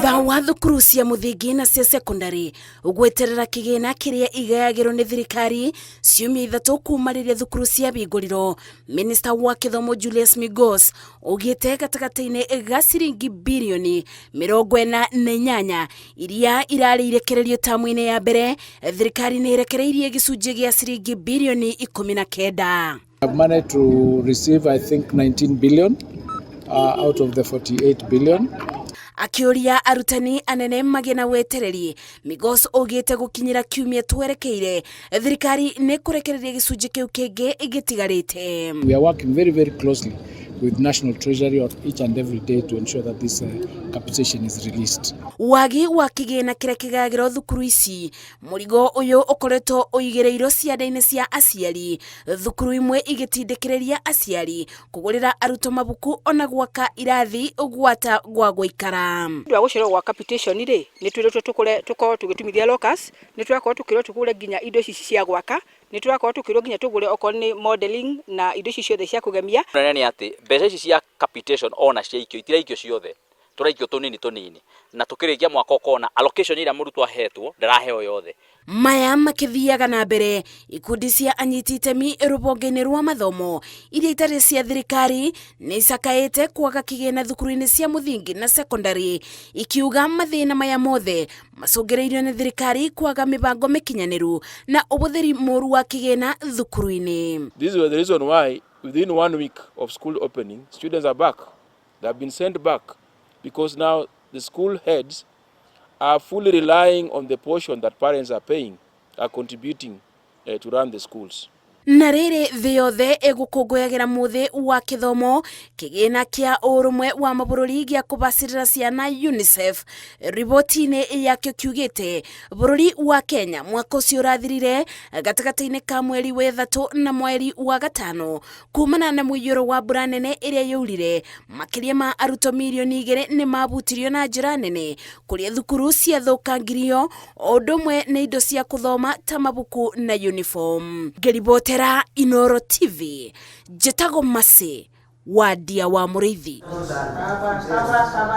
Thutha wa thukuru cia mũthingi na cia cekondarĩ gweterera kĩgĩna kĩrĩa igayagĩrwo nĩ thirikari ciumia ithatũ kuma rĩrĩa thukuru ciahingũrirwo, Minista wa Gĩthomo Julius Migos augĩte gatagatĩ-inĩ ga ciringi birioni 48 iria irarĩ irekererio tamu-inĩ ya mbere, thirikari nĩ irekereirie gĩcunjĩ gĩa ciringi birioni 19. I've managed to receive, I think, 19 billion out of the 48 billion. Akĩũria arutani anene magĩe na wetereri, Migos augĩte gũkinyĩra kiumia twerekeire thirikari nĩ kũrekereria gĩcunjĩ kĩu kĩngĩ gĩtigarĩte. We are working very, very closely with National Treasury on each and every day to ensure that this capitation is released. Wagi wa kĩgĩna kĩrĩa kĩgayagĩrwo thukuru ici, mũrigo ũyũ ũkoretwo ũigĩrĩirwo ciande-inĩ cia aciari, thukuru imwe igĩtindĩkĩrĩria aciari kũgũrĩra arutwo mabuku ona gwaka irathi gwata gwa gũikara. Ndu agũcerwo gwa capitation rĩ nĩ twĩrĩtwo tũkorwo tũgĩtumithia locus, nĩ tũrakorwo tũkĩrwo tũgũre nginya indo ici cia gwaka, nĩ tũrakorwo tũkĩrwo nginya tũgũre okorwo nĩ modeling na indo ici ciothe cia kũgemia. Nĩ atĩ mbeca ici cia capitation ona ciaikio itiraikio ciothe, tũraikio tũnini na tũkĩrĩkia mwaka ũkona allocation ĩrĩa mũrutwo ahetwo ndaraheo yothe. Maya makĩthiaga na mbere, ikundi cia anyiti itemi rũhonge-inĩ rwa mathomo iria itarĩ cia thirikari nĩ icakaĩte kwaga kĩgĩna thukuru-inĩ cia mũthingi na cekondarĩ, ikiuga mathĩna maya mothe macũngĩrĩirio nĩ thirikari kwaga mĩbango mĩkinyanĩru na ũhũthĩri mũru wa kĩgĩna thukuru-inĩ. This was the reason why within 1 week of school opening, students are back. They have been sent back because now the school heads are fully relying on the portion that parents are paying, are contributing to run the schools. Na rĩrĩ thĩ yothe ĩgũkũngũyagĩra mũthĩ wa gĩthomo, kĩgĩna kĩa ũrũmwe wa mabũrũri gĩa kũbacĩrĩra ciana UNICEF riboti-inĩ yakĩo kiugĩte bũrũri wa Kenya mwaka ũcio ũrathirire gatagatĩ-inĩ ka mweri wa ĩtatũ na mweri wa gatano, kumana na mũiyũro wa mbura nene ĩrĩa yaurire, makĩria ma arutwo mirioni 2 nĩ mabutirio na njĩra nene, kũrĩa thukuru ciathũkangirio o ũndũ ũmwe na indo cia kũthoma ta mabuku na uniform. Ngĩribotera Inooro TV, Njĩtagwo Masi wa Ndia wa Mũrĩithi.